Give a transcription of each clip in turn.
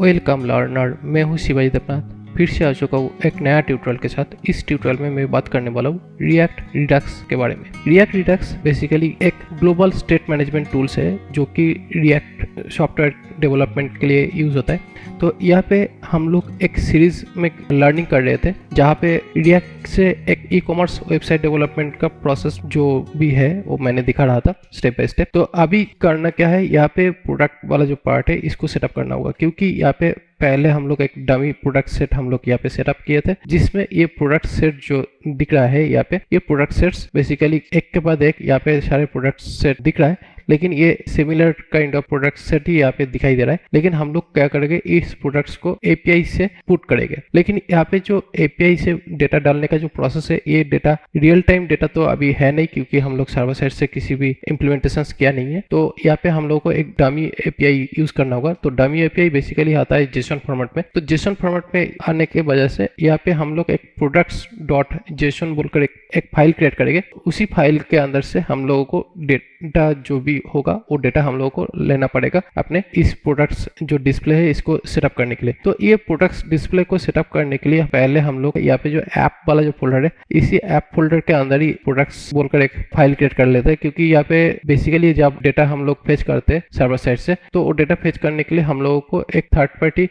Welcome learner, मैं हूँ शिवाजी देवनाथ। फिर से आ चुका हूँ एक नया ट्यूटोरियल के साथ। इस ट्यूटोरियल में मैं बात करने वाला हूँ रिएक्ट रिडक्स के बारे में। रिएक्ट रिडक्स बेसिकली एक ग्लोबल स्टेट मैनेजमेंट टूल्स है जो कि रिएक्ट सॉफ्टवेयर डेवलपमेंट के लिए यूज होता है। तो यहाँ पे हम लोग एक सीरीज में लर्निंग कर रहे थे जहाँ पे रिएक्ट से एक ई कॉमर्स वेबसाइट डेवलपमेंट का प्रोसेस जो भी है वो मैंने दिखा रहा था स्टेप बाय स्टेप। तो अभी करना क्या है, यहाँ पे प्रोडक्ट वाला जो पार्ट है इसको सेटअप करना होगा, क्योंकि यहाँ पे पहले हम लोग एक डमी प्रोडक्ट सेट हम लोग यहाँ पे सेटअप किए थे, जिसमें ये प्रोडक्ट सेट जो दिख रहा है यहाँ पे, ये प्रोडक्ट सेट्स बेसिकली एक के बाद एक यहाँ पे सारे प्रोडक्ट सेट दिख रहा है, लेकिन ये similar kind of product set ही यहाँ पे दिखाई दे रहा है। लेकिन हम लोग क्या करेंगे, इस प्रोडक्ट्स को एपीआई से पुट करेंगे। लेकिन यहाँ पे जो एपीआई से डेटा डालने का जो प्रोसेस है, ये डेटा रियल टाइम डेटा तो अभी है नहीं, क्योंकि हम लोग सर्वर साइड से किसी भी इम्प्लीमेंटेशन किया नहीं है। तो यहाँ पे हम लोग को एक डमी एपीआई यूज करना होगा। तो डमी एपीआई बेसिकली आता है जेसन फॉर्मेट में। तो जेसन फॉर्मेट में आने के वजह से यहाँ पे हम लोग एक प्रोडक्ट्स डॉट जेसन बोलकर एक फाइल क्रिएट करेंगे। उसी फाइल के अंदर से हम लोगों को डेटा जो भी होगा वो डेटा हम लोगों को लेना पड़ेगा अपने इस प्रोडक्ट्स जो डिस्प्ले है इसको सेटअप करने के लिए। तो ये प्रोडक्ट्स डिस्प्ले को सेटअप करने के लिए पहले हम लोग यहाँ पे जो ऐप वाला जो फोल्डर है, इसी ऐप फोल्डर के अंदर ही प्रोडक्ट्स बोलकर एक फाइल क्रिएट कर लेते हैं। क्योंकि यहाँ पे बेसिकली जब डेटा हम लोग फेच करते हैं सर्वर साइड से, तो वो डेटा फेच करने के लिए हम लोगों को एक थर्ड पार्टी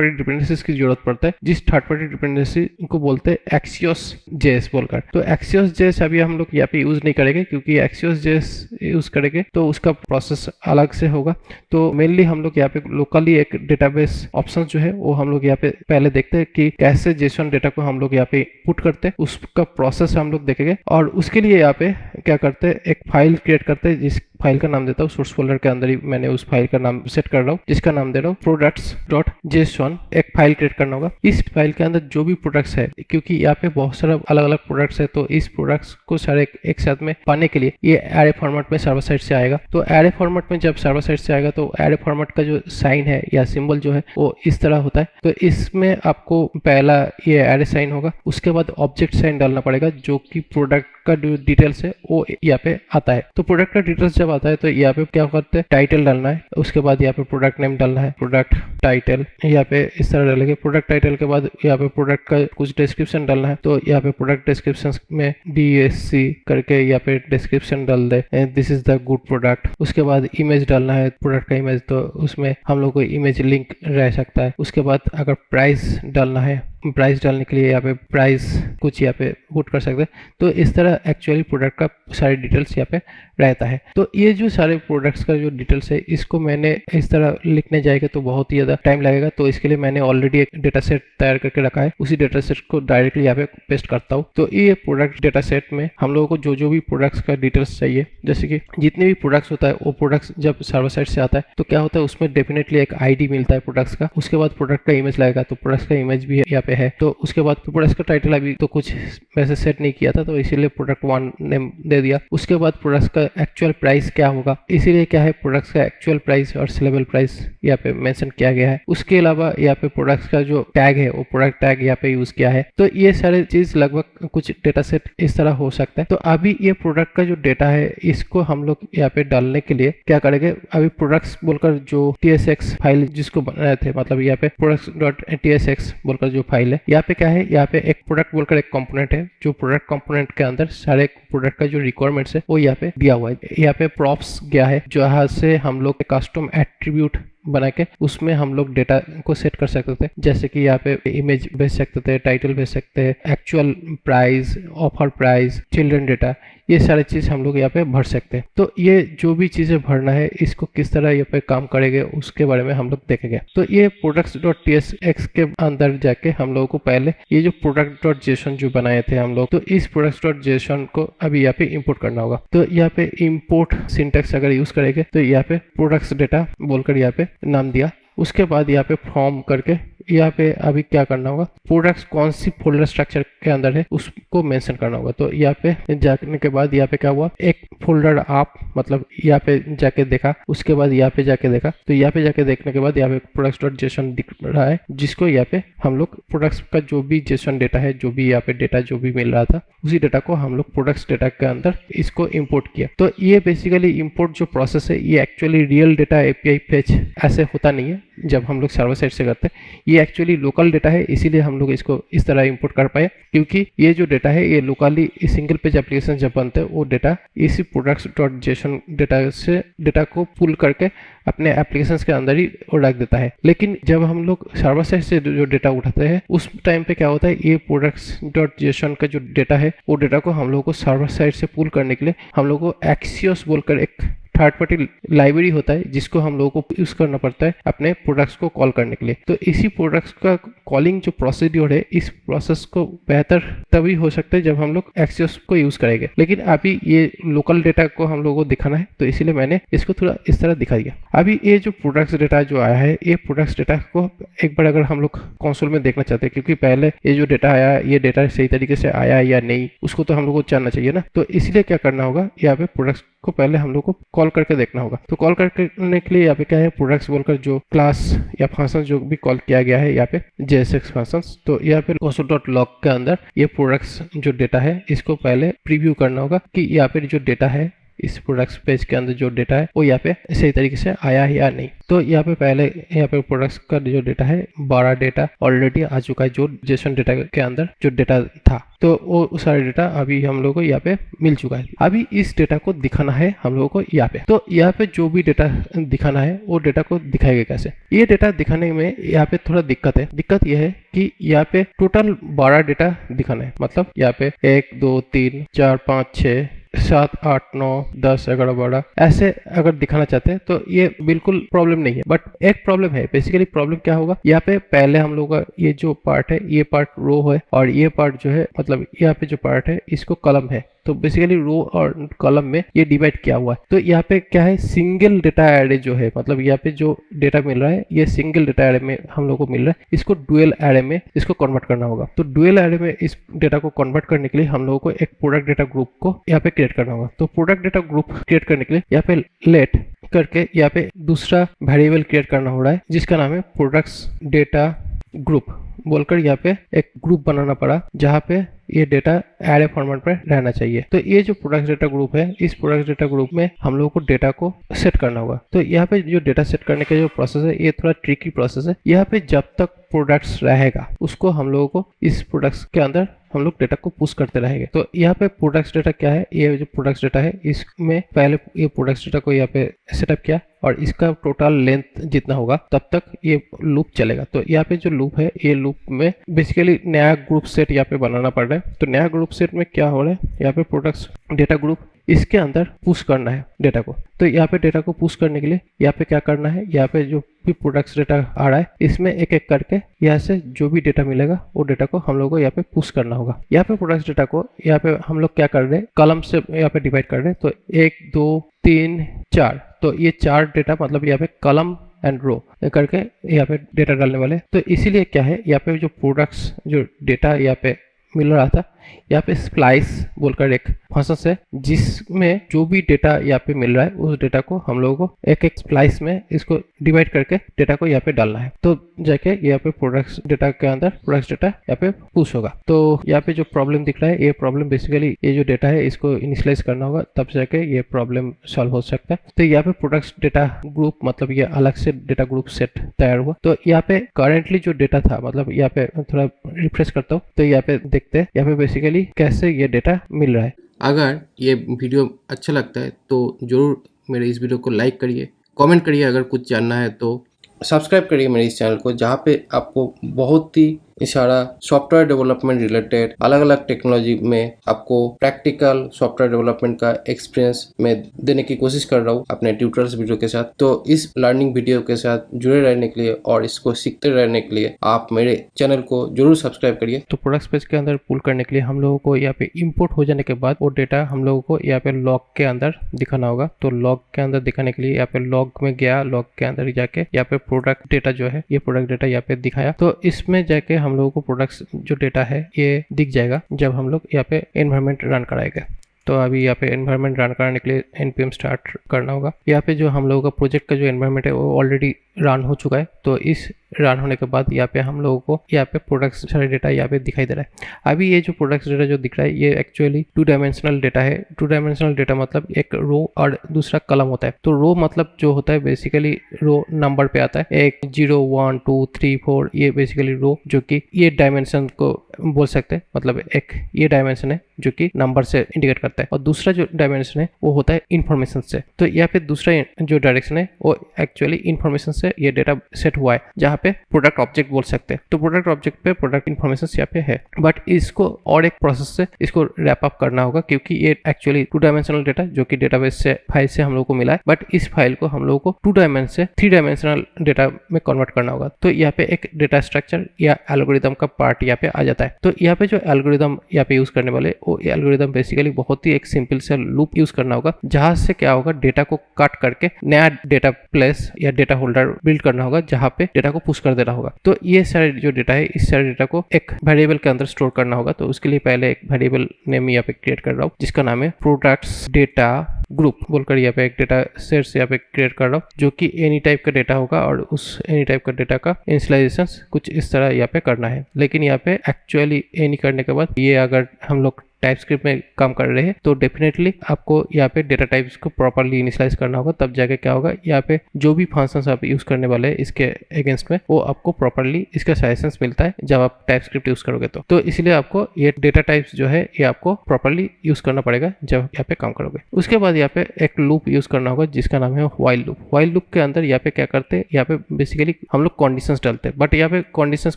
डिपेंडेंसीज की जरूरत पड़ता है, जिस थर्ड पार्टी डिपेंडेंसी को बोलते हैं एक्सियोस जेएस बोलकर। तो एक्सियोस जेएस अभी हम लोग यहाँ पे यूज नहीं करेंगे, क्योंकि एक्सियोस जेएस यूज करेंगे तो उसका प्रोसेस अलग से होगा। तो मेनली हम लोग यहाँ पे लोकली एक डेटाबेस ऑप्शन जो है वो हम लोग यहाँ पे पहले देखते हैं कि कैसे जेसन डेटा को हम लोग यहाँ पे पुट करते हैं, उसका प्रोसेस हम लोग देखेंगे। और उसके लिए यहाँ पे क्या करते हैं, एक फाइल क्रिएट करते हैं, जिस फाइल का नाम देता हूँ सोर्स फोल्डर के अंदर ही मैंने उस फाइल का नाम सेट कर रहा हूँ, जिसका नाम दे रहा हूँ products.json। एक फाइल क्रिएट करना होगा। इस फाइल के अंदर जो भी प्रोडक्ट्स है, क्योंकि यहाँ पे बहुत सारा अलग अलग प्रोडक्ट्स है, तो इस प्रोडक्ट्स को सारे एक साथ में पाने के लिए ये एरे फॉर्मेट में सर्वर साइड से आएगा। तो एरे फॉर्मेट में जब सर्वर साइड से आएगा तो एरे फॉर्मेट का जो साइन है या सिंबल जो है वो इस तरह होता है। तो इसमें आपको पहला ये एरे साइन होगा, उसके बाद ऑब्जेक्ट साइन डालना पड़ेगा, जो कि प्रोडक्ट का जो डिटेल्स है वो यहाँ पे आता है। तो प्रोडक्ट का डिटेल्स जब आता है तो यहाँ पे क्या करते हैं, टाइटल डालना है, उसके बाद यहाँ पे प्रोडक्ट नेम डालना है, प्रोडक्ट टाइटल यहाँ पे इस तरह डालेंगे। प्रोडक्ट टाइटल के बाद यहाँ पे प्रोडक्ट का कुछ डिस्क्रिप्शन डालना है, तो यहाँ पे प्रोडक्ट डिस्क्रिप्शन में DSC करके यहाँ पे डिस्क्रिप्शन डाल दे, this is the good product. उसके बाद इमेज डालना है, प्रोडक्ट का इमेज, तो उसमें हम लोग को इमेज लिंक रह सकता है। उसके बाद अगर प्राइस डालना है, प्राइस डालने के लिए यहाँ पे प्राइस कुछ यहाँ पे पुट कर सकते हैं। तो इस तरह एक्चुअली प्रोडक्ट का सारी डिटेल्स यहाँ पे रहता है। तो ये जो सारे प्रोडक्ट्स का जो डिटेल्स है, इसको मैंने इस तरह लिखने जाएगा तो बहुत ही ज़्यादा टाइम लगेगा। तो इसके लिए मैंने ऑलरेडी एक डेटा सेट तैयार करके रखा है, उसी डेटा सेट को डायरेक्टली यहाँ पे पेस्ट करता हूँ। तो ये प्रोडक्ट डेटा सेट में हम लोगों को जो भी प्रोडक्ट्स का डिटेल्स चाहिए, जैसे कि जितने भी प्रोडक्ट्स होता है वो प्रोडक्ट्स जब सर्वर साइड से आता है तो क्या होता है, उसमें डेफिनेटली एक ID मिलता है प्रोडक्ट्स का। उसके बाद प्रोडक्ट का इमेज लगेगा, तो प्रोडक्ट्स का इमेज भी यहाँ पे है। तो उसके बाद प्रोडक्ट्स का टाइटल अभी तो कुछ वैसे सेट नहीं किया था, तो इसीलिए प्रोडक्ट 1 नेम दे दिया। उसके बाद प्रोडक्ट्स का एक्चुअल प्राइस क्या होगा, इसीलिए क्या है, प्रोडक्ट्स का एक्चुअल प्राइस और सेलेबल प्राइस यहाँ पे मेंशन किया गया है। उसके अलावा यहाँ पे प्रोडक्ट्स का जो टैग है वो प्रोडक्ट टैग यहाँ पे यूज किया है। तो ये सारे चीज लगभग कुछ डेटा सेट इस तरह हो सकता है। तो अभी ये प्रोडक्ट का जो डेटा है इसको हम लोग यहाँ पे डालने के लिए क्या करेंगे, अभी प्रोडक्ट्स बोलकर जो TSX फाइल जिसको बनाए थे, मतलब यहाँ पे products.tsx बोलकर जो फाइल है, यहाँ पे क्या है, यहाँ पे एक प्रोडक्ट बोलकर एक कंपोनेंट है, जो प्रोडक्ट कंपोनेंट के अंदर सारे प्रोडक्ट का जो रिक्वायरमेंट्स है वो यहाँ पे दिया हुआ है। यहाँ पे प्रॉप्स गया है, जहाँ से हम लोग कस्टम एट्रीब्यूट बना के उसमें हम लोग डेटा को सेट कर सकते थे, जैसे कि यहाँ पे इमेज भेज सकते थे, टाइटल भेज सकते हैं, actual price, offer price, children data, ये सारी चीज हम लोग यहाँ पे भर सकते हैं। तो ये जो भी चीजें भरना है, इसको किस तरह यहाँ पे काम करेंगे उसके बारे में हम लोग देखेंगे। तो ये products.tsx के अंदर जाके हम लोगों को पहले ये जो product.json जो बनाए थे हम लोग, तो इस products.json को अभी यहाँ पे इंपोर्ट करना होगा। तो यहाँ पे इंपोर्ट सिंटैक्स अगर यूज करेंगे तो यहाँ पे प्रोडक्ट्स डेटा बोलकर यहाँ पे नाम दिया। उसके बाद यहाँ पे फॉर्म करके यहाँ पे अभी क्या करना होगा, प्रोडक्ट्स कौन सी फोल्डर स्ट्रक्चर के अंदर है उसको मेंशन करना होगा। तो यहाँ पे जाने के बाद यहाँ पे क्या हुआ, एक फोल्डर आप मतलब यहाँ पे जाके देखा, उसके बाद यहाँ पे जाके देखा, तो यहाँ पे जाके देखने के बाद यहाँ पे products.json दिख रहा है, जिसको यहाँ पे हम लोग प्रोडक्ट्स का जो भी जेसन डेटा है, जो भी यहाँ पे डेटा जो भी मिल रहा था, उसी डेटा को हम लोग प्रोडक्ट्स डेटा के अंदर इसको इंपोर्ट किया। तो ये बेसिकली इंपोर्ट जो प्रोसेस है, ये actually real data API fetch ऐसे होता नहीं है, जब हम लोग सर्वर साइड से करते हैं, ये एक्चुअली लोकल डेटा है, इसीलिए हम लोग इसको इस तरह इंपोर्ट कर पाए, क्योंकि ये जो डेटा है ये लोकली सिंगल पेज एप्लीकेशन जब बनते हैं वो डेटा इसी products.json डेटा से डेटा को पुल करके अपने एप्लीकेशंस के अंदर ही वो रख देता है। लेकिन जब हम लोग सर्वर साइड से जो डेटा उठाते हैं उस टाइम पे क्या होता है, ये products.json का जो डेटा है वो डेटा को हम लोग को सर्वर साइड से पुल करने के लिए हम लोग को एक्सियोस बोलकर एक थर्ड पार्टी लाइब्रेरी होता है जिसको हम लोगों को यूज करना पड़ता है अपने प्रोडक्ट्स को कॉल करने के लिए। तो इसी प्रोडक्ट्स का कॉलिंग जो प्रोसीड्योर है, इस प्रोसेस को बेहतर तभी हो सकता है जब हम लोग एक्सियोस को यूज करेंगे। लेकिन अभी ये लोकल डेटा को हम लोगों को दिखाना है तो इसीलिए मैंने इसको थोड़ा इस तरह दिखा दिया। अभी ये जो प्रोडक्ट्स डेटा जो आया है, ये प्रोडक्ट्स डेटा को एक बार अगर हम लोग कंसोल में देखना चाहते हैं, क्योंकि पहले ये जो डेटा आया ये डेटा सही तरीके से आया या नहीं उसको तो हम लोग को जानना चाहिए ना। तो इसलिए क्या करना होगा, यहाँ पे प्रोडक्ट्स को पहले हम लोग को कॉल करके देखना होगा। तो कॉल करने के लिए यहाँ पे क्या है, प्रोडक्ट्स बोलकर जो क्लास या फंक्शन जो भी कॉल किया गया है यहाँ पे JSX फंक्शंस, तो यहाँ पे console.log के अंदर ये प्रोडक्ट्स जो डेटा है इसको पहले प्रीव्यू करना होगा कि यहाँ पे जो डेटा है इस प्रोडक्ट्स पेज के अंदर जो डेटा है वो यहाँ पे सही तरीके से आया है या नहीं। तो यहाँ पे पहले यहाँ पे प्रोडक्ट्स का जो डेटा है 12 डेटा ऑलरेडी आ चुका है जो जेसन डेटा के अंदर जो डेटा था, तो वो सारे डेटा अभी हम लोग को यहाँ पे मिल चुका है। अभी इस डेटा को दिखाना है हम लोगों को यहाँ पे। तो यहाँ पे जो भी डेटा दिखाना है वो डेटा को दिखाएगा कैसे। ये डेटा दिखाने में यहाँ पे थोड़ा दिक्कत है। दिक्कत यह है कि यहाँ पे टोटल 12 डेटा दिखाना है, मतलब यहाँ पे 1 2 3 4 5 6 7 8 9 10 11 12 ऐसे अगर दिखाना चाहते हैं तो ये बिल्कुल प्रॉब्लम नहीं है। बट एक प्रॉब्लम है, बेसिकली प्रॉब्लम क्या होगा, यहाँ पे पहले हम लोग का ये जो पार्ट है ये पार्ट रो है और ये पार्ट जो है मतलब यहाँ पे जो पार्ट है इसको कॉलम है। तो बेसिकली रो और कॉलम में ये डिवाइड किया हुआ है। तो यहाँ पे क्या है, सिंगल डेटा एरे जो है, मतलब यहाँ पे जो डेटा मिल रहा है ये सिंगल डेटा एरे में हम लोग को मिल रहा है, इसको डुअल एरे में इसको कन्वर्ट करना होगा। तो डुअल एरे में इस डेटा को कन्वर्ट करने के लिए हम लोगों को एक प्रोडक्ट डेटा ग्रुप को यहाँ पे क्रिएट करना होगा। तो प्रोडक्ट डेटा ग्रुप क्रिएट करने के लिए यहाँ पे लेट करके यहाँ पे दूसरा वेरिएबल क्रिएट करना हो रहा है जिसका नाम है प्रोडक्ट्स डेटा ग्रुप बोलकर यहाँ पे एक ग्रुप बनाना पड़ा जहाँ पे ये डेटा एरे फॉर्मेट पे रहना चाहिए। तो ये जो प्रोडक्ट डेटा ग्रुप है, इस प्रोडक्ट डेटा ग्रुप में हम लोगों को डेटा को सेट करना होगा। तो यहाँ पे जो डेटा सेट करने का जो प्रोसेस है ये थोड़ा ट्रिकी प्रोसेस है। यहाँ पे जब तक प्रोडक्ट्स रहेगा उसको हम लोगों को इस प्रोडक्ट्स के अंदर हम लोग डेटा को पुश करते रहेंगे। तो यहाँ पे प्रोडक्ट्स डेटा क्या है, ये जो प्रोडक्ट्स डेटा है इसमें पहले ये प्रोडक्ट्स डेटा को यहाँ पे सेटअप किया और इसका टोटल लेंथ जितना होगा तब तक ये लूप चलेगा। तो यहाँ पे जो लूप है ये लूप में बेसिकली नया ग्रुप सेट यहाँ पे बनाना पड़ रहा है। तो नया ग्रुप सेट में क्या हो रहा है, यहाँ पे प्रोडक्ट्स डेटा ग्रुप इसके अंदर पुश करना है डेटा को। तो यहाँ पे डेटा को पुश करने के लिए यहाँ पे क्या करना है, यहाँ पे जो भी प्रोडक्ट्स डेटा आ रहा है इसमें एक एक करके यहाँ से जो भी डेटा मिलेगा वो डेटा को हम लोग को यहाँ पे पुश करना होगा। यहाँ पे प्रोडक्ट्स डेटा को यहाँ पे हम लोग क्या कर रहे हैं, कॉलम से यहाँ पे डिवाइड कर रहे हैं। तो 1 2 3 4, तो ये 4 डेटा मतलब यहाँ पे कॉलम एंड रो करके यहाँ पे डेटा डालने वाले। तो इसीलिए क्या है, यहाँ पे जो प्रोडक्ट्स जो डेटा यहाँ पे मिल रहा था, यहाँ पे स्प्लाइस बोलकर एक फंक्शन है जिसमें जो भी डेटा यहाँ पे मिल रहा है उस डेटा को हम लोगों को एक एक स्प्लाइस में इसको डिवाइड करके डेटा को यहाँ पे डालना है। तो जाके यहाँ पे प्रोडक्ट्स डेटा के अंदर प्रोडक्ट्स डेटा यहाँ पे पुश होगा। तो यहाँ पे जो प्रॉब्लम दिख रहा है ये प्रॉब्लम बेसिकली ये जो डेटा है इसको इनिशियलाइज करना होगा तब जाके ये प्रॉब्लम सॉल्व हो सकता है। तो यहाँ पे प्रोडक्ट्स डेटा ग्रुप मतलब ये अलग से डेटा ग्रुप सेट तैयार हुआ। तो यहाँ पे करेंटली जो डेटा था, मतलब यहाँ पे थोड़ा रिफ्रेश करता हूँ तो यहाँ पे देखते हैं यहाँ पे बेसिकली कैसे ये डेटा मिल रहा है। अगर ये वीडियो अच्छा लगता है तो ज़रूर मेरे इस वीडियो को लाइक करिए, कमेंट करिए, अगर कुछ जानना है तो सब्सक्राइब करिए मेरे इस चैनल को जहाँ पे आपको बहुत ही सारा सॉफ्टवेयर डेवलपमेंट रिलेटेड अलग अलग टेक्नोलॉजी में आपको प्रैक्टिकल सॉफ्टवेयर डेवलपमेंट का एक्सपीरियंस मैं देने की कोशिश कर रहा हूँ अपने ट्यूटर्स वीडियो के साथ। तो इस लर्निंग वीडियो के साथ जुड़े रहने के लिए और इसको सीखते रहने के लिए आप मेरे चैनल को जरूर सब्सक्राइब करिए। तो प्रोडक्ट्स पेज के अंदर पुल करने के लिए हम लोगों को यहाँ पे इंपोर्ट हो जाने के बाद वो डेटा हम लोगों को यहाँ पे लॉग के अंदर दिखाना होगा। तो लॉग के अंदर दिखाने के लिए यहाँ पे लॉग में गया, लॉग के अंदर जाके यहाँ पे प्रोडक्ट डेटा जो है ये प्रोडक्ट डेटा यहाँ पे दिखाया। तो इसमें जाके हम लोगों को प्रोडक्ट्स जो डेटा है ये दिख जाएगा जब हम लोग यहाँ पे एनवायरनमेंट रन कराएंगे। तो अभी यहाँ पे एनवायरनमेंट रन कराने के लिए npm स्टार्ट करना होगा। यहाँ पे जो हम लोगों का प्रोजेक्ट का जो एनवायरनमेंट है वो ऑलरेडी रन हो चुका है। तो इस रन होने के बाद यहाँ पे हम लोगों को यहाँ पे प्रोडक्ट सारे डेटा यहाँ पे दिखाई दे रहा है। अभी ये जो प्रोडक्ट डेटा जो दिख रहा है ये एक्चुअली 2 डायमेंशनल डेटा है। 2 डायमेंशनल डेटा मतलब एक रो और दूसरा कॉलम होता है। तो रो मतलब जो होता है बेसिकली रो नंबर पे आता है, 1 0 1 2 3 4, ये बेसिकली रो जो कि ये डायमेंशन को बोल सकते हैं। मतलब एक ये डायमेंशन है जो कि नंबर से इंडिकेट करता है और दूसरा जो डायमेंशन है वो होता है इंफॉर्मेशन से। तो यहाँ पे दूसरा जो डायरेक्शन है वो एक्चुअली इंफॉर्मेशन से ये डेटा सेट हुआ है, जहाँ पे प्रोडक्ट ऑब्जेक्ट बोल सकते हैं। तो प्रोडक्ट ऑब्जेक्ट पे प्रोडक्ट इन्फॉर्मेशन यहाँ पे है, बट इसको और एक प्रोसेस से इसको रैप अप करना होगा, क्योंकि ये एक्चुअली 2 डायमेंशनल डेटा जो कि डेटाबेस से फाइल से हम लोग को मिला है, बट इस फाइल को हम लोग को 2 डायमेंशन से 3 डायमेंशनल डेटा में कन्वर्ट करना होगा। तो यहाँ पे एक डेटा स्ट्रक्चर या एल्गोरिदम का पार्ट यहाँ पे आ जाता है। तो यहाँ पे जो एल्गोरिदम यहाँ पे यूज करने वाले वो एल्गोरिदम बेसिकली बहुत ही एक सिंपल सा लूप यूज करना होगा, जहां से क्या होगा डेटा को काट करके नया डेटा प्लेस या डेटा होल्डर बिल्ड करना होगा, जहां पे डेटा को पुश कर देना होगा। तो ये सारे जो डेटा है इस सारे डेटा को एक वेरिएबल के अंदर स्टोर करना होगा। तो उसके लिए पहले एक वेरिएबल नेम यहाँ पे क्रिएट कर रहा हूँ जिसका नाम है प्रोडक्ट्स डेटा ग्रुप बोलकर यहाँ पे एक डेटा सेट्स यहाँ पे क्रिएट कर रहा हूँ, जो कि एनी टाइप का डेटा होगा और उस एनी टाइप का डेटा का इनिशियलाइजेशन कुछ इस तरह यहाँ पे करना है। लेकिन यहाँ पे एक्चुअली एनी करने के बाद ये अगर हम लोग टाइपस्क्रिप्ट में काम कर रहे हैं तो डेफिनेटली आपको यहाँ पे डेटा टाइप्स को प्रॉपर्ली इनिशियलाइज करना होगा, तब जाके क्या होगा यहाँ पे जो भी फंक्शंस आप यूज करने वाले हैं इसके अगेंस्ट में वो आपको प्रॉपर्ली इसका सजेशंस मिलता है जब आप टाइपस्क्रिप्ट यूज करोगे। तो इसलिए आपको ये डेटा टाइप्स जो है ये आपको प्रॉपर्ली यूज करना पड़ेगा जब यहाँ पे काम करोगे। उसके बाद यहाँ पे एक लूप यूज करना होगा जिसका नाम है व्हाइल लूप। व्हाइल लूप के अंदर यहाँ पे क्या करते हैं, यहाँ पे बेसिकली हम लोग कंडीशंस डालते हैं, बट यहाँ पे कंडीशंस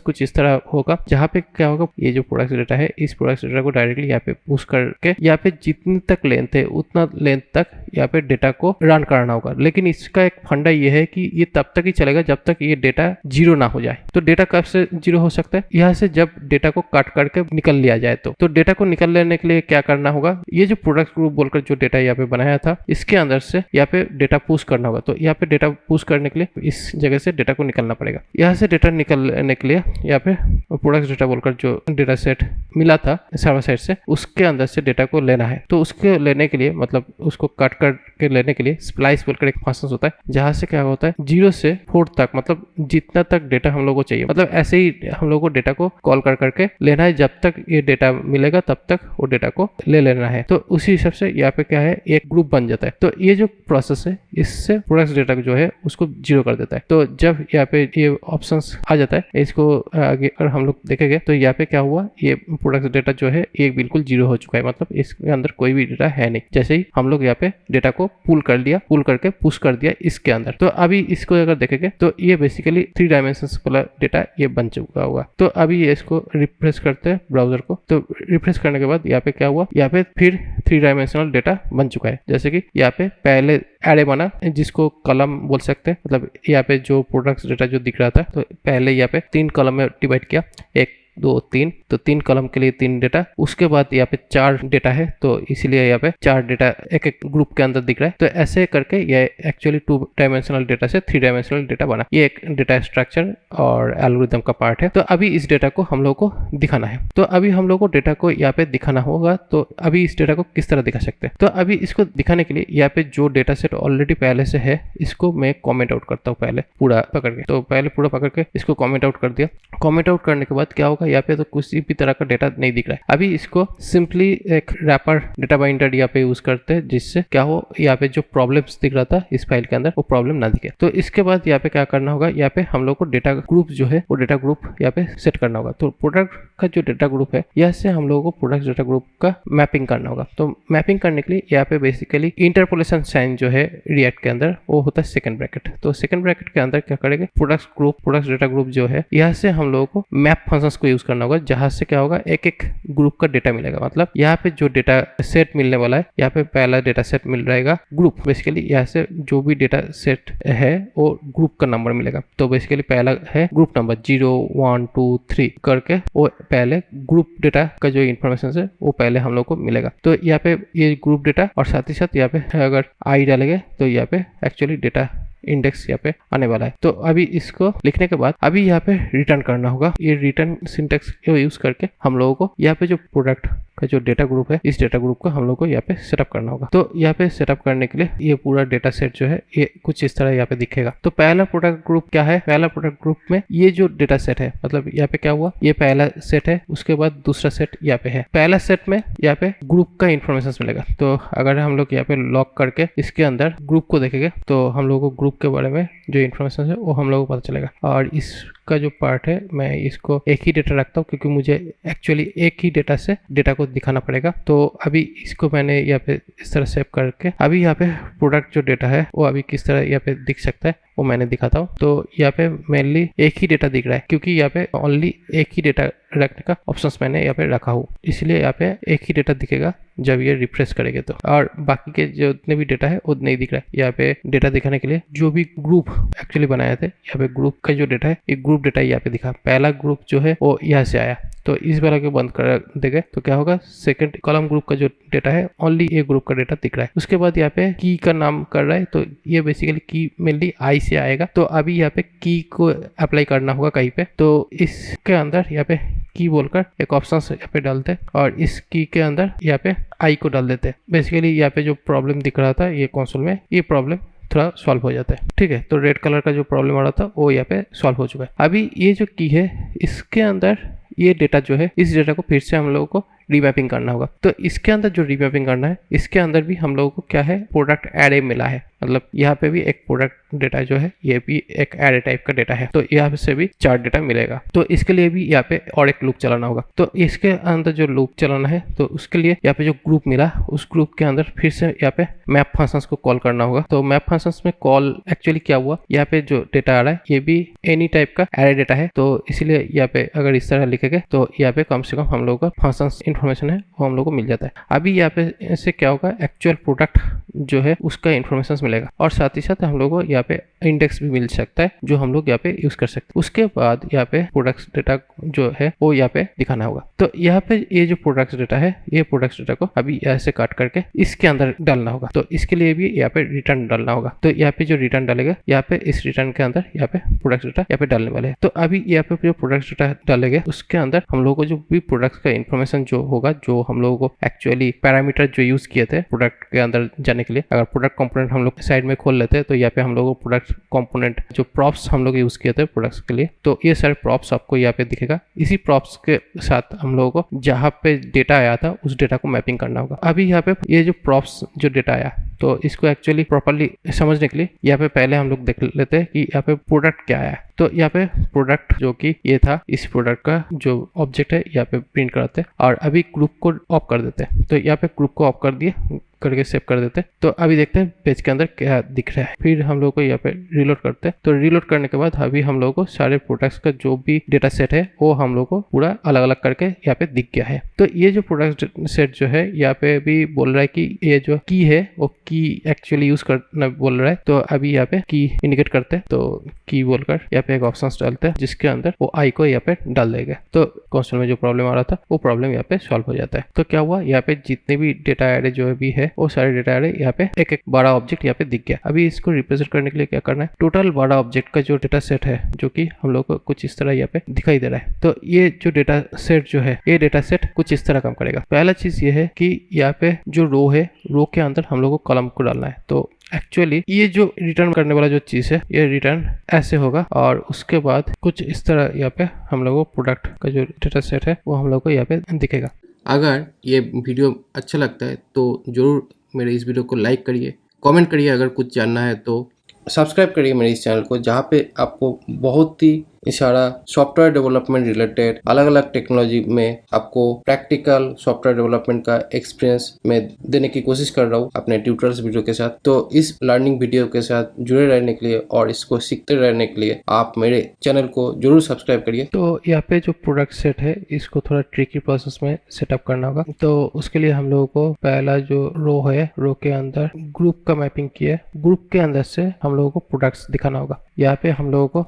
कुछ इस तरह होगा जहाँ पे क्या होगा ये जो प्रोडक्ट डेटा है इस प्रोडक्ट डेटा को डायरेक्टली यहाँ पे पुश करके यहाँ पे जितनी तक लेंथ है उतना लेंथ तक यहाँ पे डेटा को रन करना होगा। लेकिन इसका एक फंडा ये है कि ये तब तक ही चलेगा जब तक ये डेटा 0 ना हो जाए। तो डेटा कब से 0 हो सकता है, यहाँ से जब डेटा को काट करके निकल लिया जाए। तो डेटा को निकल लेने के लिए क्या करना होगा, ये जो प्रोडक्ट ग्रुप बोलकर जो डेटा यहाँ पे बनाया था इसके अंदर से यहाँ पे डेटा पुश करना होगा। तो यहाँ पे डेटा पुश करने के लिए इस जगह से डेटा को निकलना पड़ेगा। यहाँ से डेटा निकलने के लिए यहाँ पे प्रोडक्ट डेटा बोलकर जो डेटा सेट मिला था सर्वर साइड से उसके अंदर से डेटा को लेना है। तो उसके लेने के लिए मतलब उसको काट करके लेने के लिए स्प्लाइस बोलकर एक फंक्शन होता है, जहां से क्या होता है 0 से 4 तक मतलब जितना तक डेटा हम लोग को चाहिए, मतलब ऐसे ही हम लोग को डेटा को कॉल कर करके लेना है। जब तक ये डेटा मिलेगा तब तक वो डेटा को ले लेना है। तो उसी हिसाब से यहाँ पे क्या है एक ग्रुप बन जाता है। तो ये जो प्रोसेस है इससे प्रोडक्ट डेटा जो है उसको 0 कर देता है। तो जब यहाँ पे ये ऑप्शन आ जाता है इसको आगे अगर हम लोग देखेंगे तो यहाँ पे क्या हुआ, ये प्रोडक्ट डेटा जो है ये बिल्कुल 0 हो चुका है, मतलब इसके अंदर कोई भी डेटा है नहीं। जैसे ही हम लोग यहाँ पे डेटा को पुल कर लिया, पुल करके पुश कर दिया इसके अंदर। तो अभी इसको अगर देखेंगे तो ये बेसिकली 3 डायमेंशंस वाला डेटा ये बन चुका होगा। तो अभी ये इसको रिफ्रेश करते हैं ब्राउजर को। तो रिफ्रेश करने के बाद यहाँ पे क्या हुआ, यहाँ पे फिर 3 डायमेंशनल डेटा बन चुका है। जैसे कि यहाँ पे पहले एरे बना जिसको कॉलम बोल सकते हैं, मतलब यहाँ पे जो प्रोडक्ट्स डेटा जो दिख रहा था तो पहले यहाँ पे 3 कॉलम में डिवाइड किया, 1 2 3, तो 3 कॉलम के लिए 3 डेटा। उसके बाद यहाँ पे 4 डेटा है तो इसीलिए यहाँ पे 4 डेटा एक एक ग्रुप के अंदर दिख रहा है। तो ऐसे करके ये एक्चुअली 2 डायमेंशनल डेटा से 3 डायमेंशनल डेटा बना। ये एक डेटा स्ट्रक्चर और एल्गोरिथम का पार्ट है। तो अभी इस डेटा को हम लोग को दिखाना है। तो अभी हम लोग को डेटा को यहाँ पे दिखाना होगा। तो अभी इस डेटा को किस तरह दिखा सकते हैं, तो अभी इसको दिखाने के लिए यहाँ पे जो डेटा सेट ऑलरेडी पहले से है इसको मैं कॉमेंट आउट करता हूँ पहले पूरा पकड़ के। तो पहले पूरा पकड़ के इसको कॉमेंट आउट कर दिया। कॉमेंट आउट करने के बाद क्या होगा, यहाँ पे तो किसी भी तरह का डेटा नहीं दिख रहा है। अभी इसको सिंपली एक रैपर डेटा बाइंडर यहाँ पे यूज करते हैं जिससे क्या हो यहाँ पे जो प्रॉब्लम्स दिख रहा था इस फाइल के अंदर वो प्रॉब्लम ना दिखे। तो इसके बाद यहाँ पे क्या करना होगा, यहाँ पे हम लोग को डेटा ग्रुप जो है वो डेटा ग्रुप यहाँ पे सेट करना होगा। तो प्रोडक्ट का जो डेटा ग्रुप है यहाँ से हम लोगों को प्रोडक्ट डेटा ग्रुप का मैपिंग करना होगा। तो मैपिंग करने के लिए यहाँ पे बेसिकली इंटरपोलेशन साइन जो है रिएक्ट के अंदर वो होता है सेकंड ब्रैकेट। तो सेकंड ब्रैकेट के अंदर क्या करेंगे, प्रोडक्ट डेटा ग्रुप जो है यहाँ से हम लोगों को मैप फंक्शंस को यूज करना होगा, जहां से क्या होगा एक एक ग्रुप का डेटा मिलेगा। मतलब यहाँ पे जो डेटा सेट मिलने वाला है, यहाँ पे पहला डेटा सेट मिल रहेगा ग्रुप। बेसिकली यहाँ से जो भी डेटा सेट है वो ग्रुप का नंबर मिलेगा। तो बेसिकली पहला है ग्रुप नंबर 0 1 2 3 करके वो पहले ग्रुप डेटा का जो इन्फॉर्मेशन है वो पहले हम लोग को मिलेगा। तो यहाँ पे ये ग्रुप डेटा और साथ ही साथ यहाँ पे अगर आई डालेंगे तो यहाँ पे एक्चुअली डेटा इंडेक्स यहाँ पे आने वाला है। तो अभी इसको लिखने के बाद अभी यहाँ पे रिटर्न करना होगा। ये रिटर्न सिंटेक्स यूज करके हम लोगों को यहाँ पे जो प्रोडक्ट का जो डेटा ग्रुप है, इस डेटा ग्रुप को हम लोग को यहाँ पे सेटअप करना होगा। तो यहाँ पे सेटअप करने के लिए ये पूरा डेटा सेट जो है ये कुछ इस तरह यहाँ पे दिखेगा। तो पहला प्रोडक्ट ग्रुप क्या है? पहला प्रोडक्ट ग्रुप में ये जो डेटा सेट है, मतलब यहाँ पे क्या हुआ, ये पहला सेट है, उसके बाद दूसरा सेट यहाँ पे है। पहला सेट में यहाँ पे ग्रुप का इंफॉर्मेशन मिलेगा। तो अगर हम लोग यहाँ पे लॉक करके इसके अंदर ग्रुप को देखेंगे तो हम लोग को ग्रुप के बारे में जो इन्फॉर्मेशन है वो हम लोग को पता चलेगा। और इसका जो पार्ट है मैं इसको एक ही डेटा रखता हूँ क्योंकि मुझे एक्चुअली एक ही डेटा से डेटा को दिखाना पड़ेगा। तो अभी इसको मैंने यहाँ पे इस तरह सेव करके अभी यहाँ पे प्रोडक्ट जो डेटा है वो अभी किस तरह यहाँ पे दिख सकता है वो मैंने दिखाता हूँ। तो यहाँ पे मेनली एक ही डेटा दिख रहा है क्योंकि यहाँ पे ओनली एक ही डेटा रखने का ऑप्शंस मैंने यहाँ पे रखा हूँ, इसलिए यहाँ पे एक ही डेटा दिखेगा जब ये रिफ्रेश करेंगे तो। और बाकी के जितने भी डेटा है उतने ही दिख रहा है। यहाँ पे डेटा दिखाने के लिए जो भी ग्रुप एक्चुअली बनाए थे, यहाँ पे ग्रुप का जो डेटा है ये ग्रुप डेटा यहाँ पे दिखा। पहला ग्रुप जो है वो यहाँ से आया, तो इस वाला को बंद कर देंगे तो क्या होगा, सेकंड कॉलम ग्रुप का जो डेटा है ओनली एक ग्रुप का डेटा दिख रहा है। उसके बाद यहाँ पे की का नाम कर रहा है, तो ये बेसिकली की मेनली आई से आएगा। तो अभी यहाँ पे की को अप्लाई करना होगा कहीं पे, तो इसके अंदर यहाँ पे की बोलकर एक ऑप्शन यहाँ पे डालते हैं और इस की के अंदर यहाँ पे आई को डाल देते हैं। बेसिकली यहाँ पे जो प्रॉब्लम दिख रहा था ये कंसोल में, ये प्रॉब्लम थोड़ा सॉल्व हो जाता है। ठीक है, तो रेड कलर का जो प्रॉब्लम आ रहा था वो यहाँ पे सॉल्व हो चुका है। अभी ये जो की है इसके अंदर ये डेटा जो है, इस डेटा को फिर से हम लोगों को रीमैपिंग करना होगा। तो इसके अंदर जो रीमैपिंग करना है, इसके अंदर भी हम लोगों को क्या है, प्रोडक्ट एरे मिला है। मतलब यहाँ पे भी एक प्रोडक्ट डेटा जो है ये भी एक एरे टाइप का डेटा है, तो यहाँ से भी 4 डेटा मिलेगा। तो इसके लिए भी यहाँ पे और एक लूप चलाना होगा। तो इसके अंदर जो लूप चलाना है तो उसके लिए यहाँ पे जो ग्रुप मिला उस ग्रुप के अंदर फिर से यहाँ पे मैप फंक्शंस को कॉल करना होगा। तो मैप फंक्शंस में कॉल एक्चुअली क्या हुआ, यहाँ पे जो डेटा आ रहा है ये भी एनी टाइप का एरे डेटा है, तो इसलिए यहाँ पे अगर इस तरह लिखेंगे तो यहाँ पे कम से कम हम लोग का फंक्शंस इन्फॉर्मेशन है वो हम लोग को मिल जाता है। अभी यहाँ पे से क्या होगा, एक्चुअल प्रोडक्ट जो है उसका इन्फॉर्मेशन मिलेगा और साथ ही साथ हम लोग को यहाँ पे इंडेक्स भी मिल सकता है जो हम लोग यहाँ पे यूज कर सकते हैं। उसके बाद यहाँ पे प्रोडक्ट्स डेटा जो है वो यहाँ पे दिखाना होगा। तो यहाँ पे ये जो प्रोडक्ट्स डेटा है, ये प्रोडक्ट्स डेटा को अभी ऐसे काट करके इसके अंदर डालना होगा। तो इसके लिए भी यहाँ पे रिटर्न डालना होगा। तो यहाँ पे जो रिटर्न डालेगा, यहाँ पे इस रिटर्न के अंदर यहाँ पे प्रोडक्ट्स डेटा यहाँ पे डालने वाले हैं। तो अभी यहाँ पे जो प्रोडक्ट्स डेटा डालेंगे उसके अंदर हम लोग को जो भी प्रोडक्ट्स का इन्फॉर्मेशन जो होगा, जो हम लोगों को एक्चुअली पैरामीटर जो यूज किए थे प्रोडक्ट के अंदर जाने के लिए, अगर प्रोडक्ट कंपोनेंट हम लोग साइड में खोल लेते हैं तो यहाँ पे हम लोग को प्रोडक्ट कंपोनेंट जो प्रॉप्स हम लोग यूज किए थे प्रोडक्ट्स के लिए, तो ये सारे प्रॉप्स आपको यहाँ पे दिखेगा। इसी प्रॉप्स के साथ हम लोगों को जहाँ पे डेटा आया था उस डेटा को मैपिंग करना होगा। अभी यहाँ पे ये जो प्रॉप्स जो डेटा आया, तो इसको एक्चुअली प्रॉपर्ली समझने के लिए यहाँ पे पहले हम लोग देख लेते हैं कि यहाँ पे प्रोडक्ट क्या आया। तो यहाँ पे प्रोडक्ट जो कि ये था, इस प्रोडक्ट का जो ऑब्जेक्ट है यहाँ पे प्रिंट कराते हैं और अभी ग्रुप को ऑफ कर देते हैं। तो यहाँ पे ग्रुप को ऑफ कर दिए करके सेव कर देते हैं। तो अभी देखते हैं पेज के अंदर क्या दिख रहा है। फिर हम लोग को यहाँ पे रिलोड करते हैं। तो रिलोड करने के बाद अभी हम लोग को सारे प्रोडक्ट्स का जो भी डेटा सेट है वो हम लोग को पूरा अलग अलग करके यहाँ पे दिख गया है। तो ये जो प्रोडक्ट सेट जो है यहाँ पे भी बोल रहा है कि ये जो की है वो की एक्चुअली यूज करना बोल रहा है। तो अभी यहाँ पे की इंडिकेट करते हैं, तो की बोलकर यहाँ पे एक ऑप्शन डालते हैं जिसके अंदर वो आई को यहाँ पे डाल देगा। तो कंसोल में जो प्रॉब्लम आ रहा था वो प्रॉब्लम यहाँ पे सॉल्व हो जाता है। तो क्या हुआ, यहाँ पे जितने भी डेटा एरे जो भी है वो सारे डेटा एरे यहाँ पे एक एक बड़ा ऑब्जेक्ट यहाँ पे दिख गया। अभी इसको रिप्रेजेंट करने के लिए क्या करना है, टोटल बड़ा ऑब्जेक्ट का जो डेटा सेट है जो कि हम लोग को कुछ इस तरह यहाँ पे दिखाई दे रहा है। तो ये जो डेटा सेट जो है, ये डेटा सेट कुछ इस तरह काम करेगा। पहला चीज ये है कि यहाँ पे जो रो है, रो के अंदर हम लोग को कॉलम को डालना है। तो एक्चुअली ये जो रिटर्न करने वाला जो चीज है ये रिटर्न ऐसे होगा और उसके बाद कुछ इस तरह यहाँ पे हम लोग को प्रोडक्ट का जो डेटा सेट है वो हम लोग को यहाँ पे दिखेगा। अगर ये वीडियो अच्छा लगता है तो ज़रूर मेरे इस वीडियो को लाइक करिए, कमेंट करिए। अगर कुछ जानना है तो सब्सक्राइब करिए मेरे इस चैनल को, जहाँ पे आपको बहुत ही सारा सॉफ्टवेयर डेवलपमेंट रिलेटेड अलग अलग टेक्नोलॉजी में आपको प्रैक्टिकल सॉफ्टवेयर डेवलपमेंट का एक्सपीरियंस में देने की कोशिश कर रहा हूँ अपने ट्यूटोरियल्स वीडियो के साथ। तो इस लर्निंग वीडियो के साथ जुड़े रहने के लिए और इसको सीखते रहने के लिए आप मेरे चैनल को जरूर सब्सक्राइब करिए। तो यहाँ पे जो प्रोडक्ट सेट है इसको थोड़ा ट्रिकी प्रोसेस में सेटअप करना होगा। तो उसके लिए हम लोगों को पहला जो रो है, रो के अंदर ग्रुप का मैपिंग किया है, ग्रुप के अंदर से हम लोगों को प्रोडक्ट्स दिखाना होगा। यहाँ पे हम लोगों को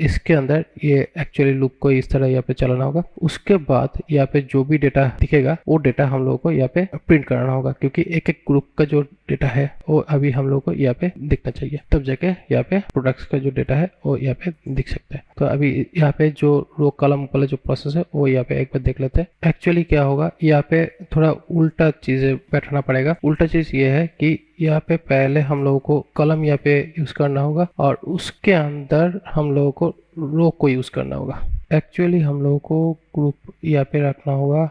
इसके अंदर अंदर ये एक्चुअली लूप को इस तरह यहाँ पे चलाना होगा। उसके बाद यहाँ पे जो भी डेटा दिखेगा वो डेटा हम लोगों को यहाँ पे प्रिंट कराना होगा, क्योंकि एक एक ग्रुप का जो डेटा है वो अभी हम लोग को यहाँ पे दिखना चाहिए, तब जाके यहाँ पे प्रोडक्ट्स का जो डेटा है वो यहाँ पे दिख सकता है। तो अभी यहाँ पे जो रो कॉलम वाला जो प्रोसेस है वो यहाँ पे एक बार देख लेते हैं। एक्चुअली क्या होगा, यहाँ पे थोड़ा उल्टा चीजें बैठाना पड़ेगा। उल्टा चीज ये है कि यहाँ पे पहले हम लोगों को कॉलम यहाँ पे यूज करना होगा और उसके अंदर हम लोगों को रो को यूज करना होगा। एक्चुअली हम लोगों को ग्रुप यहाँ पे रखना होगा।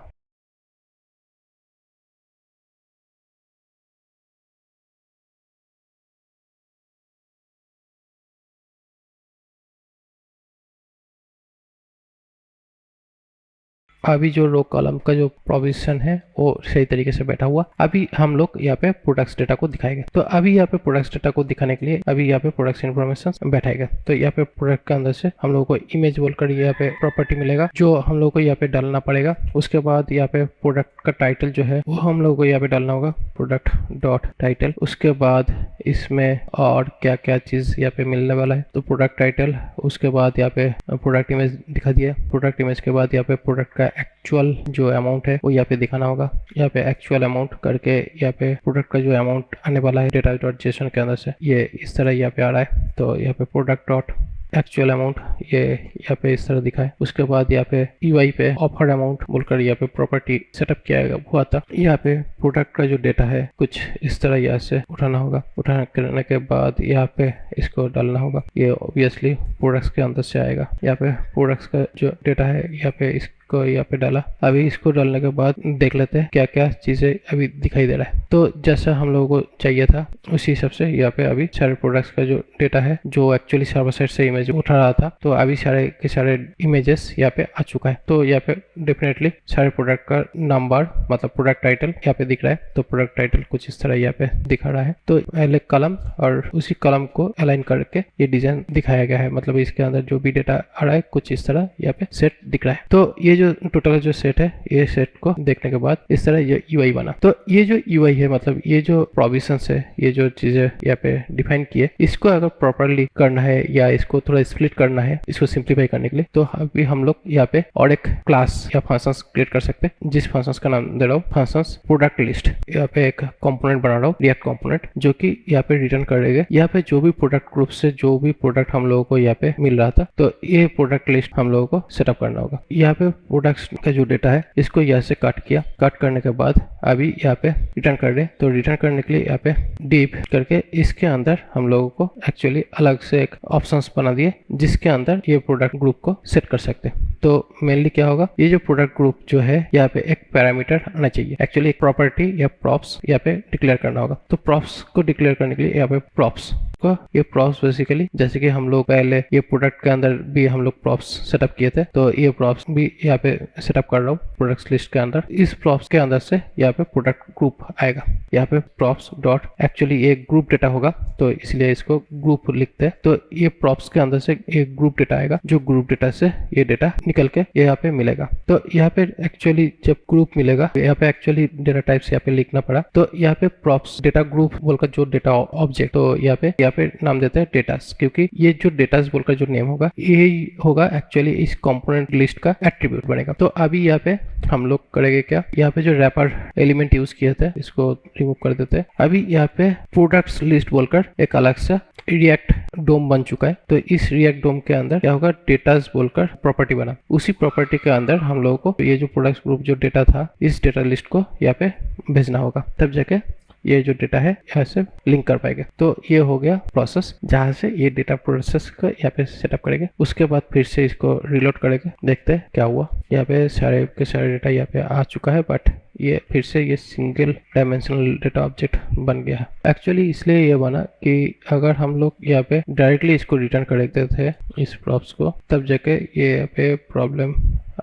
अभी जो रो कॉलम का जो प्रोविजन है वो सही तरीके से बैठा हुआ। अभी हम लोग यहाँ पे प्रोडक्ट्स डेटा को दिखाएंगे। तो अभी यहाँ पे प्रोडक्ट्स डेटा को दिखाने के लिए अभी यहाँ पे प्रोडक्ट्स इन्फॉर्मेशन बैठाएगा। तो यहाँ पे प्रोडक्ट के अंदर से हम लोग को इमेज बोलकर यहाँ पे प्रॉपर्टी मिलेगा जो हम लोग को यहाँ पे डालना पड़ेगा। उसके बाद यहाँ पे प्रोडक्ट का टाइटल जो है वो हम लोग को यहाँ पे डालना होगा, प्रोडक्ट डॉट टाइटल। उसके बाद इसमें और क्या क्या चीज यहाँ पे मिलने वाला है, तो प्रोडक्ट टाइटल, उसके बाद यहाँ पे प्रोडक्ट इमेज दिखा दिया। प्रोडक्ट इमेज के बाद यहाँ पे प्रोडक्ट का एक्चुअल जो अमाउंट है वो यहाँ पे दिखाना होगा। यहाँ पे एक्चुअल अमाउंट करके यहाँ पे प्रोडक्ट का जो अमाउंट आने वाला है डेटा डॉट जेसन के अंदर से ये इस तरह यहाँ पे आ रहा है। तो यहाँ पे प्रोडक्ट डॉट एक्चुअल अमाउंट ये यहाँ पे इस तरह दिखा है। उसके बाद यहाँ पे यूआई पे ऑफर्ड अमाउंट बोलकर यहाँ पे प्रॉपर्टी सेटअप किया हुआ था। यहाँ पे प्रोडक्ट का जो डेटा है कुछ इस तरह यहाँ से उठाना होगा। उठाने करने के बाद यहाँ पे इसको डालना होगा। ये ऑब्वियसली प्रोडक्ट्स के अंदर से आएगा। यहाँ पे प्रोडक्ट्स का जो डेटा है यहाँ पे इसको यहाँ पे डाला। अभी इसको डालने के बाद देख लेते हैं क्या क्या चीजें अभी दिखाई दे रहा है। तो जैसा हम लोगों को चाहिए था उसी हिसाब से यहाँ पे अभी सारे प्रोडक्ट्स का जो डेटा है जो एक्चुअली सर्वर साइड से इमेज उठा रहा था, तो अभी सारे के सारे इमेजेस यहाँ पे आ चुका है। तो यहाँ पे डेफिनेटली सारे प्रोडक्ट का नंबर मतलब प्रोडक्ट टाइटल यहाँ पे दिख रहा है। तो प्रोडक्ट टाइटल कुछ इस तरह यहाँ पे दिखा रहा है। तो पहले कॉलम और उसी कॉलम को अलाइन करके ये डिजाइन दिखाया गया है। मतलब इसके अंदर जो भी डेटा आ रहा है कुछ इस तरह यहाँ पे सेट दिख रहा है। तो ये जो टोटल जो सेट है ये सेट को देखने के बाद इस तरह ये यूआई बना। तो ये जो यूआई है मतलब ये जो प्रोविजंस है, ये जो चीजें यहाँ पे डिफाइन की है, इसको अगर प्रॉपरली करना है या इसको थोड़ा स्प्लिट करना है इसको सिंप्लीफाई करने के लिए, तो अभी हम लोग यहाँ पे और एक क्लास या फंक्शंस क्रिएट कर सकते हैं जिस फंक्शंस का नाम दे रहा हूँ फंक्शंस प्रोडक्ट लिस्ट। यहाँ पे एक कंपोनेंट बना रहा हूँ रिएक्ट कंपोनेंट जो कि यहाँ पे रिटर्न करेगा यहाँ पे जो भी प्रोडक्ट ग्रुप से जो भी प्रोडक्ट हम लोगों को यहाँ पे मिल रहा था, तो ये प्रोडक्ट लिस्ट हम लोगों को सेटअप करना होगा। यहाँ पे प्रोडक्ट्स का जो डेटा है इसको यहाँ से कट किया। कट करने के बाद अभी यहाँ पे रिटर्न कर रहे, तो रिटर्न करने के लिए यहाँ पे डीप करके इसके अंदर हम लोगों को एक्चुअली अलग से एक ऑप्शंस बना दिए जिसके अंदर ये प्रोडक्ट ग्रुप को सेट कर सकते हैं। तो मेनली क्या होगा, ये जो प्रोडक्ट ग्रुप जो है यहाँ पे एक पैरामीटर आना चाहिए। एक्चुअली एक प्रॉपर्टी या प्रॉप्स यहाँ पे डिक्लेयर करना होगा। तो प्रॉप्स को डिक्लेयर करने के लिए यहाँ पे प्रॉप्स को, ये प्रॉप्स बेसिकली जैसे कि हम लोग पहले ये प्रोडक्ट के अंदर भी हम लोग प्रॉप्स सेटअप किए थे, तो ये प्रॉप्स भी यहाँ पे सेटअप कर रहा हूँ प्रोडक्ट्स लिस्ट के अंदर। इस प्रॉप्स के अंदर से यहाँ पे प्रोडक्ट ग्रुप आएगा। यहाँ पे प्रॉप्स डॉट एक्चुअली एक ग्रुप डेटा होगा तो इसलिए इसको ग्रुप लिखते हैं। तो ये प्रॉप्स के अंदर से एक ग्रुप डेटा आएगा जो ग्रुप डेटा से ये डेटा निकल के यहाँ पे मिलेगा। तो यहाँ पे एक्चुअली जब ग्रुप मिलेगा यहाँ पे एक्चुअली डेटा टाइप्स यहाँ पे लिखना पड़ा। तो यहाँ पे प्रॉप्स डेटा ग्रुप बोलकर जो डेटा ऑब्जेक्ट, तो यहाँ पे नाम देते हैं डेटास, क्योंकि ये जो डेटास बोलकर जो नेम होगा यही होगा एक्चुअली इस कंपोनेंट लिस्ट का एट्रीब्यूट बनेगा। तो अभी यहाँ पे हम लोग करेंगे क्या, यहाँ पे जो रैपर एलिमेंट यूज किए थे इसको रिमूव कर देते हैं। अभी यहाँ पे प्रोडक्ट्स लिस्ट बोलकर एक अलग से रिएक्ट डोम बन चुका है। तो इस रिएक्ट डोम के अंदर क्या होगा, डेटास बोलकर प्रॉपर्टी बना। उसी प्रॉपर्टी के अंदर हम लोगों को ये जो प्रोडक्ट्स ग्रुप जो डेटा था इस डेटा लिस्ट को यहाँ पे भेजना होगा, तब जाके ये जो डेटा है यहाँ से लिंक कर पाएंगे। तो ये हो गया प्रोसेस जहाँ से ये डेटा प्रोसेस को यहाँ पे सेटअप करेंगे। उसके बाद फिर से इसको रिलोड करेंगे, देखते हैं क्या हुआ। यहाँ पे सारे के सारे डेटा यहाँ पे आ चुका है, बट ये फिर से ये सिंगल डायमेंशनल डेटा ऑब्जेक्ट बन गया है। एक्चुअली इसलिए ये बना कि अगर हम लोग यहाँ पे डायरेक्टली इसको रिटर्न कर देते थे इस प्रॉप्स को, तब जाके ये यहाँ पे प्रॉब्लम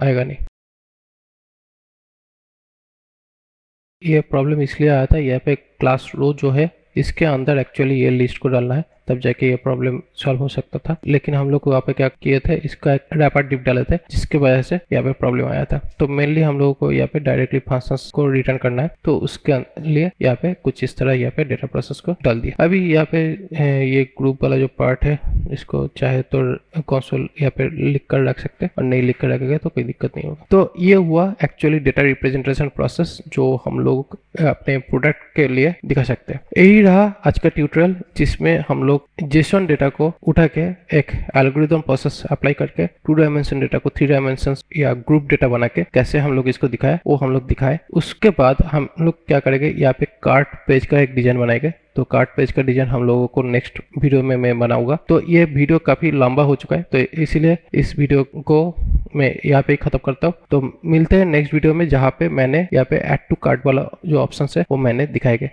आएगा नहीं। ये प्रॉब्लम इसलिए आया था, यहाँ पे क्लास रो जो है इसके अंदर एक्चुअली ये लिस्ट को डालना है, तब जाके ये प्रॉब्लम सॉल्व हो सकता था। लेकिन हम लोग वहाँ पे क्या किए थे, इसका एक रैपर डिफ डाले थे जिसके वजह से यहाँ पे प्रॉब्लम आया था। तो मेनली हम लोगों को यहाँ पे डायरेक्टली फंक्शंस को रिटर्न करना है, तो उसके लिए यहाँ पे कुछ इस तरह यहाँ पे डेटा प्रोसेस को डाल दिया। अभी यहाँ पे ये ग्रुप वाला जो पार्ट है इसको चाहे तो कंसोल यहाँ पे लिख कर रख सकते हैं और नहीं लिख कर रखेंगे तो कोई दिक्कत नहीं होगा। तो ये हुआ एक्चुअली डेटा रिप्रेजेंटेशन प्रोसेस जो हम लोग अपने प्रोडक्ट के लिए दिखा सकते हैं। यही रहा आज का ट्यूटोरियल जिसमें हम लोग जेसन डेटा को उठा के एक एल्गोरिथम प्रोसेस अप्लाई करके 2 डायमेंशन डेटा को 3 डायमेंशन या ग्रुप डेटा बना के कैसे हम लोग इसको दिखाए वो हम लोग दिखाए। उसके बाद हम लोग क्या करेंगे, यहाँ पे कार्ट पेज का एक डिजाइन बनाएंगे। तो कार्ट पेज का डिजाइन हम लोगों को नेक्स्ट वीडियो में मैं बनाऊंगा। तो ये वीडियो काफी लंबा हो चुका है तो इसीलिए इस वीडियो को मैं यहाँ पे खत्म करता हूँ। तो मिलते हैं नेक्स्ट वीडियो में जहाँ पे मैंने यहाँ पे ऐड टू कार्ट वाला जो ऑप्शन है वो मैंने दिखाएंगे।